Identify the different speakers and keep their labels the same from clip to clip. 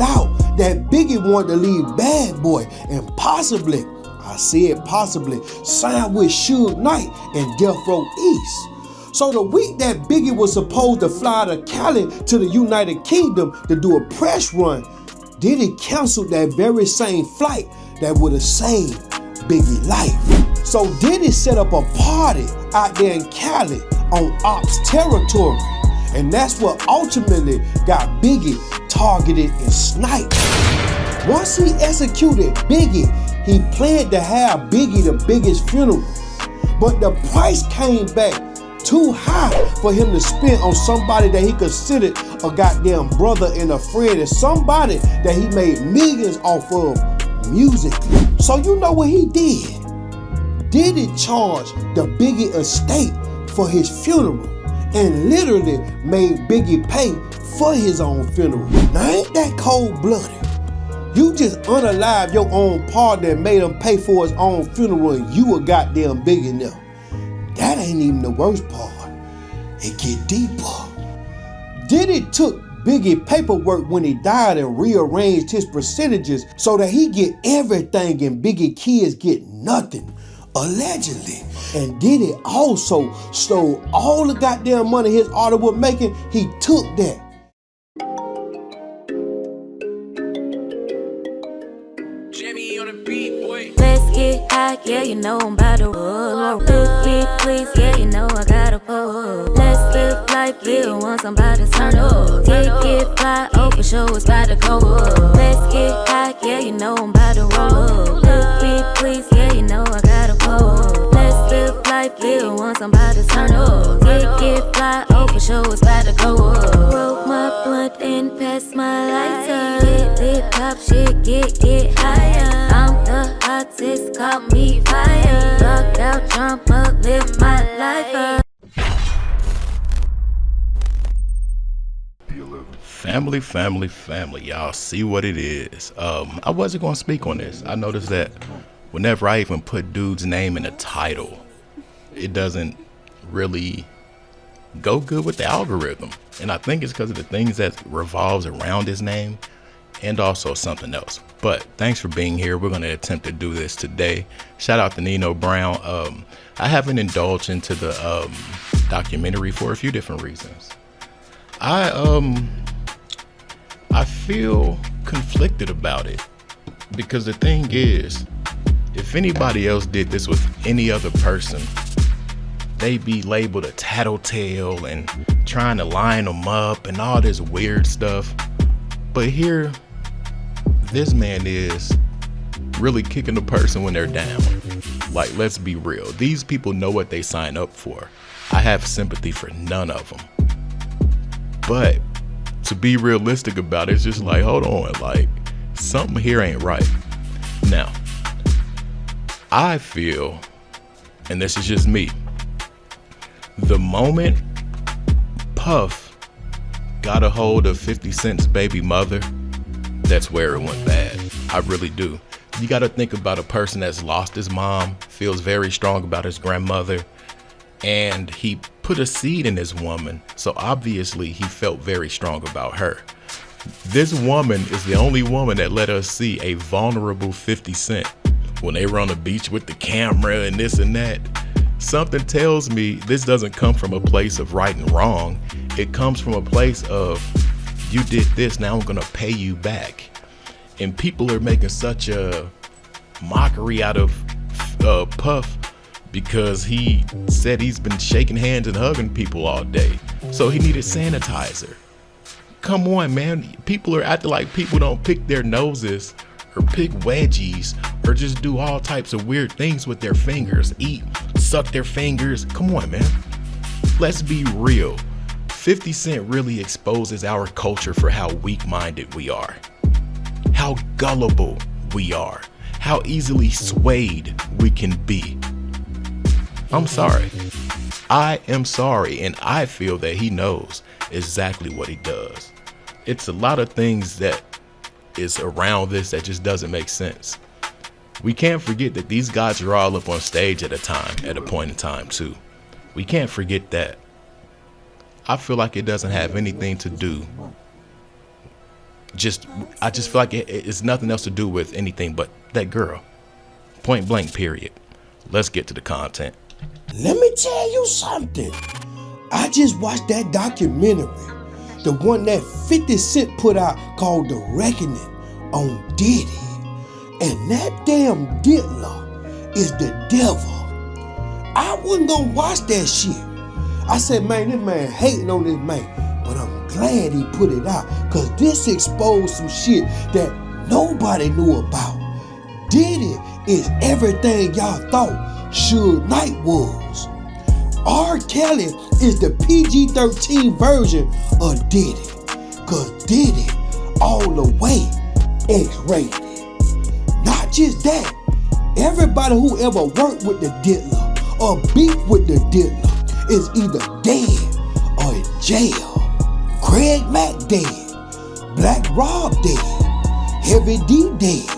Speaker 1: out that Biggie wanted to leave Bad Boy and possibly, I said possibly, sign with Suge Knight and Death Row East. So the week that Biggie was supposed to fly to Cali to the United Kingdom to do a press run, Diddy canceled that very same flight that would have saved Biggie's life. So Diddy set up a party out there in Cali on Ops territory, and that's what ultimately got Biggie targeted and sniped. Once he executed Biggie, he planned to have Biggie the biggest funeral, but the price came back too high for him to spend on somebody that he considered a goddamn brother and a friend, and somebody that he made millions off of musically. So you know what he did? Diddy charged the Biggie estate for his funeral and literally made Biggie pay for his own funeral. Now ain't that cold-blooded? You just unalive your own partner and made him pay for his own funeral and you a goddamn billionaire. That ain't even the worst part. It get deeper. Diddy took Biggie paperwork when he died and rearranged his percentages so that he get everything and Biggie kids get nothing, allegedly. And Diddy also stole all the goddamn money his artist was making. He took that.
Speaker 2: Jimmy on the beat, boy.
Speaker 3: Let's get high, yeah, you know I'm about to roll. Let's get please, yeah, you know I gotta pull. Let's live life, yeah, once I'm about to turn up. Get fly, oh for sure it's about to go up. Let's get high, yeah, you know I'm about to roll. Let's get please, yeah, you know I gotta pull. Let's live life, yeah, once I'm about to turn up. Get fly, oh for sure it's about to go up. Roll my blunt and pass my lighter. Get pop shit, get higher. I'm the hottest, call me fire. Rock out, jump up, live my life up.
Speaker 4: Family, y'all see what it is. I wasn't gonna speak on this. I noticed that whenever I even put dude's name in a title, it doesn't really go good with the algorithm. And I think it's because of the things that revolves around his name and also something else. But thanks for being here. We're gonna attempt to do this today. Shout out to Nino Brown. I haven't indulged into the documentary for a few different reasons. I feel conflicted about it because the thing is, if anybody else did this with any other person, they'd be labeled a tattletale and trying to line them up and all this weird stuff. But here, this man is really kicking the person when they're down. Like, let's be real. These people know what they sign up for. I have sympathy for none of them. But to be realistic about it, it's just like, hold on, like something here ain't right. Now, I feel, and this is just me, the moment Puff got a hold of 50 Cent's baby mother, that's where it went bad. I really do. You got to think about a person that's lost his mom, feels very strong about his grandmother, and he put a seed in this woman, so obviously he felt very strong about her. This woman is the only woman that let us see a vulnerable 50 Cent when they were on the beach with the camera and this and that. Something tells me this doesn't come from a place of right and wrong. It comes from a place of, you did this, now I'm gonna pay you back. And people are making such a mockery out of Puff because he said he's been shaking hands and hugging people all day, so he needed sanitizer. Come on, man. People are acting like people don't pick their noses or pick wedgies or just do all types of weird things with their fingers. Eat, suck their fingers. Come on, man. Let's be real. 50 Cent really exposes our culture for how weak-minded we are, how gullible we are, how easily swayed we can be. I'm sorry. I am sorry, and I feel that he knows exactly what he does. It's a lot of things that is around this that just doesn't make sense. We can't forget that these guys are all up on stage at a point in time too. We can't forget that. I feel like it doesn't have anything to do I just feel like it's nothing else to do with anything but that girl. Point blank, period. Let's get to the content.
Speaker 1: Let me tell you something. I just watched that documentary, the one that 50 Cent put out called The Reckoning on Diddy. And that damn Diddler is the devil. I wasn't gonna watch that shit. I said, man, this man hating on this man. But I'm glad he put it out, cause this exposed some shit that nobody knew about. Diddy is everything y'all thought Suge Knight was. R. Kelly is the PG-13 version of Diddy, cause Diddy all the way X-rated. Not just that, everybody who ever worked with the Diddler or beef with the Diddler is either dead or in jail. Craig Mack dead, Black Rob dead, Heavy D dead,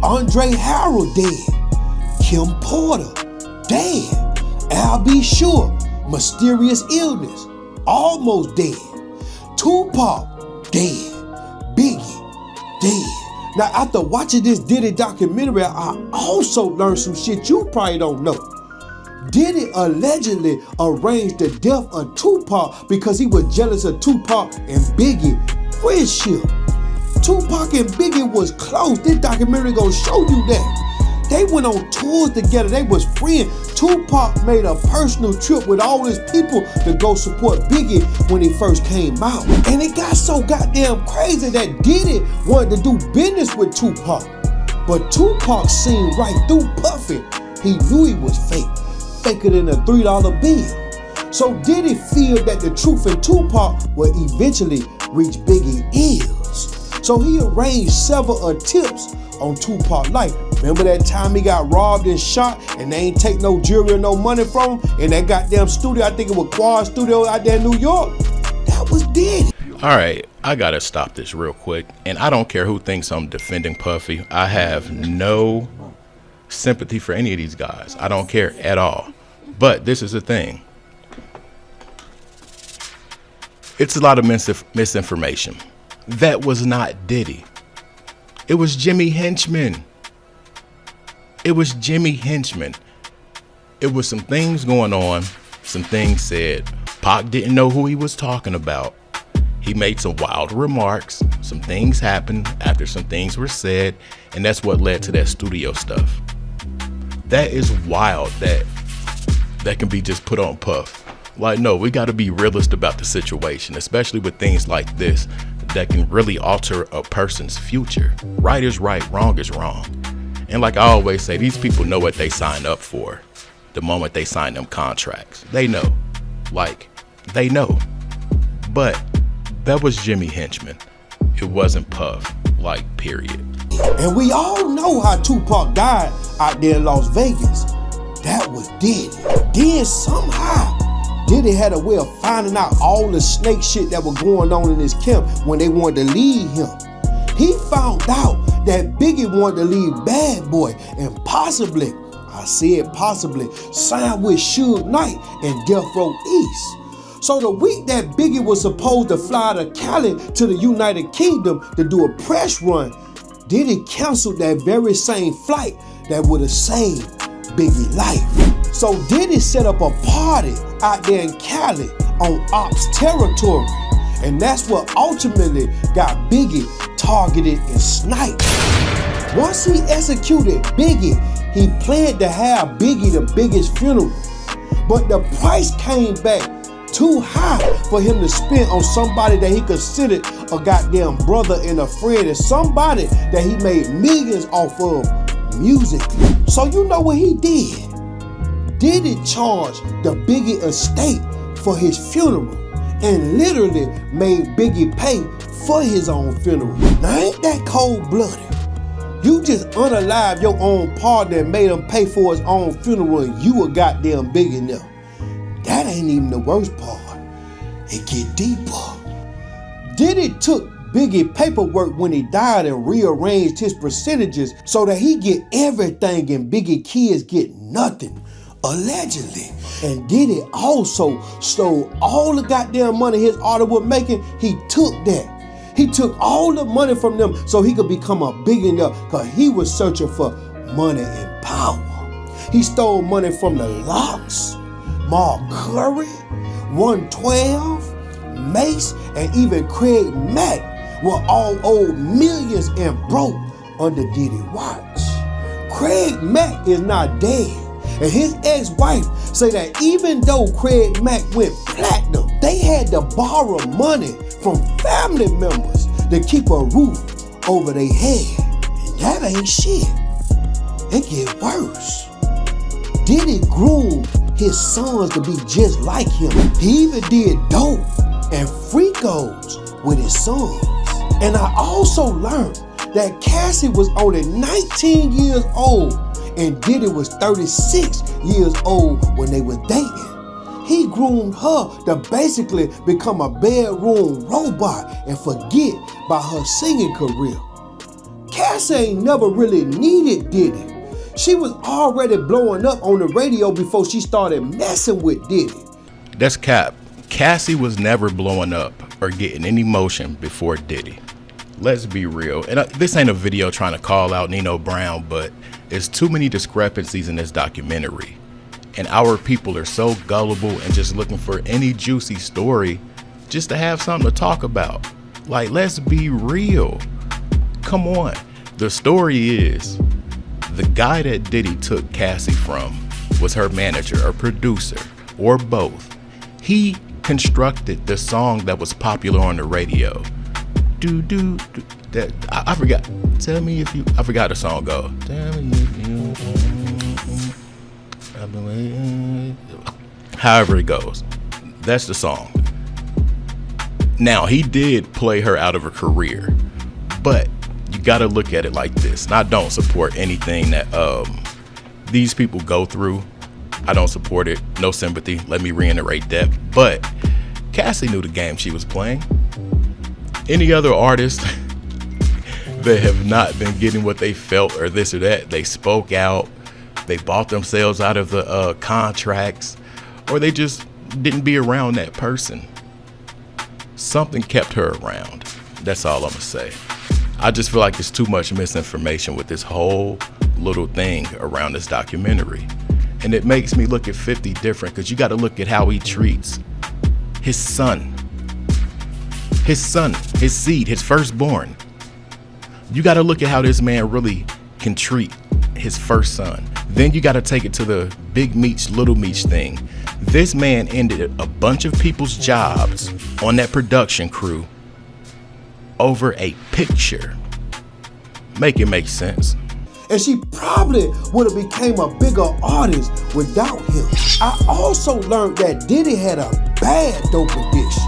Speaker 1: Andre Harrell dead, Kim Porter dead, Al B. Sure, mysterious illness, almost dead, Tupac dead, Biggie dead. Now after watching this Diddy documentary, I also learned some shit you probably don't know. Diddy allegedly arranged the death of Tupac because he was jealous of Tupac and Biggie friendship. Tupac and Biggie was close. This documentary gonna show you that. They went on tours together. They was friends. Tupac made a personal trip with all his people to go support Biggie when he first came out. And it got so goddamn crazy that Diddy wanted to do business with Tupac. But Tupac seen right through Puffy. He knew he was fake. Faker than a $3 bill. So Diddy feared that the truth in Tupac would eventually reach Biggie's ears. So he arranged several attempts on Tupac's life. Remember that time he got robbed and shot and they ain't take no jewelry or no money from him in that goddamn studio? I think it was Quad Studio out there in New York. That was Diddy.
Speaker 4: All right, I gotta stop this real quick. And I don't care who thinks I'm defending Puffy. I have no sympathy for any of these guys. I don't care at all. But this is the thing. It's a lot of misinformation. That was not Diddy. It was Jimmy Henchman. It was Jimmy Henchman. It was some things going on, some things said. Pac didn't know who he was talking about. He made some wild remarks. Some things happened after some things were said, and that's what led to that studio stuff. That is wild that can be just put on Puff. Like, no, we got to be realist about the situation, especially with things like this that can really alter a person's future. Right is right, wrong is wrong. And like I always say, these people know what they signed up for the moment they sign them contracts. They know. Like, they know. But that was Jimmy Henchman. It wasn't Puff. Like, period.
Speaker 1: And we all know how Tupac died out there in Las Vegas. That was Diddy. Then somehow, Diddy had a way of finding out all the snake shit that was going on in his camp when they wanted to leave him. He found out that Biggie wanted to leave Bad Boy and possibly, I said possibly, sign with Suge Knight and Death Row East. So the week that Biggie was supposed to fly to Cali to the United Kingdom to do a press run, Diddy canceled that very same flight that would have saved Biggie's life. So Diddy set up a party out there in Cali on Ops territory. And that's what ultimately got Biggie targeted and sniped. Once he executed Biggie, he planned to have Biggie the biggest funeral. But the price came back too high for him to spend on somebody that he considered a goddamn brother and a friend, and somebody that he made millions off of musically. So you know what he did? Diddy charged the Biggie estate for his funeral and literally made Biggie pay for his own funeral. Now ain't that cold-blooded? You just unalive your own partner and made him pay for his own funeral and you a goddamn billionaire. That ain't even the worst part. It get deeper. Diddy took Biggie paperwork when he died and rearranged his percentages so that he get everything and Biggie kids get nothing, allegedly. And Diddy also stole all the goddamn money his author was making. He took that. He took all the money from them so he could become a billionaire because he was searching for money and power. He stole money from the Locks, Mark Curry, 112, Mace, and even Craig Mack were all owed millions and broke under Diddy watch. Craig Mack is not dead, and his ex-wife say that even though Craig Mack went platinum, they had to borrow money from family members to keep a roof over their head. And that ain't shit. It get worse. Diddy groomed his sons to be just like him. He even did dope and freakos with his sons. And I also learned that Cassie was only 19 years old and Diddy was 36 years old when they were dating. He groomed her to basically become a bedroom robot and forget about her singing career. Cassie ain't never really needed Diddy. She was already blowing up on the radio before she started messing with Diddy.
Speaker 4: That's cap. Cassie was never blowing up or getting any motion before Diddy. Let's be real. And this ain't a video trying to call out Nino Brown, but there's too many discrepancies in this documentary. And our people are so gullible and just looking for any juicy story just to have something to talk about. Like, let's be real. Come on. The story is the guy that Diddy took Cassie from was her manager or producer or both. He constructed the song that was popular on the radio. That I forgot. Tell me if you. I forgot the song go. Tell me if you. I've been waiting. However it goes, that's the song. Now he did play her out of her career, but you got to look at it like this. And I don't support anything that these people go through. I don't support it. No sympathy. Let me reiterate that. But Cassie knew the game she was playing. Any other artist that have not been getting what they felt or this or that, they spoke out, they bought themselves out of the contracts, or they just didn't be around that person. Something kept her around. That's all I'm gonna say. I just feel like there's too much misinformation with this whole little thing around this documentary. And it makes me look at 50 different, because you got to look at how he treats his son, his seed, his firstborn. You got to look at how this man really can treat his first son. Then you got to take it to the big meech, little meech thing. This man ended a bunch of people's jobs on that production crew over a picture. Make it make sense.
Speaker 1: And she probably would have became a bigger artist without him. I also learned that Diddy had a bad dope addiction.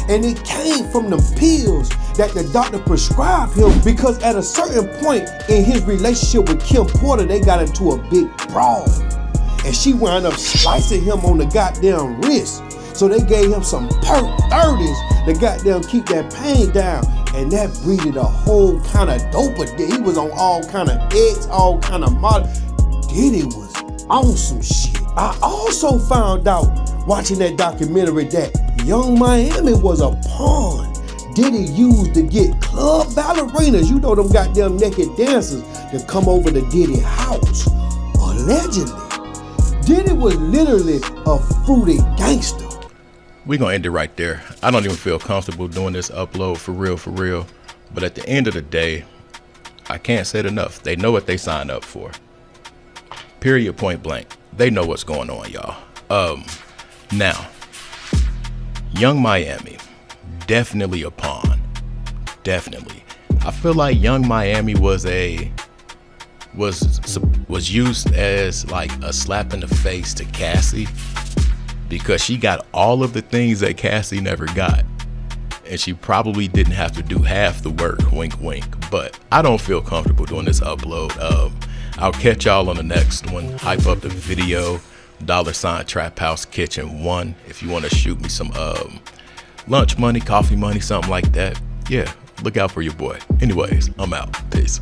Speaker 1: And it came from the pills that the doctor prescribed him, because at a certain point in his relationship with Kim Porter, they got into a big brawl. And she wound up slicing him on the goddamn wrist. So they gave him some perk 30s to goddamn keep that pain down. And that breeded a whole kind of dope addiction. He was on all kind of eggs, all kind of model. Diddy was on some shit. I also found out watching that documentary that Young Miami was a pawn Diddy used to get club ballerinas, you know, them goddamn naked dancers, to come over to Diddy's house. Allegedly, Diddy was literally a fruity gangster.
Speaker 4: We're going to end it right there. I don't even feel comfortable doing this upload for real. But at the end of the day, I can't say it enough. They know what they signed up for. Period, point blank. They know what's going on, y'all. Now, Young Miami, definitely a pawn. Definitely. I feel like Young Miami was used as like a slap in the face to Cassie, because she got all of the things that Cassie never got. And she probably didn't have to do half the work, wink, wink. But I don't feel comfortable doing this upload. I'll catch y'all on the next one. Hype up the video. $ Trap House Kitchen 1. If you want to shoot me some lunch money, coffee money, something like that. Yeah, look out for your boy. Anyways, I'm out. Peace.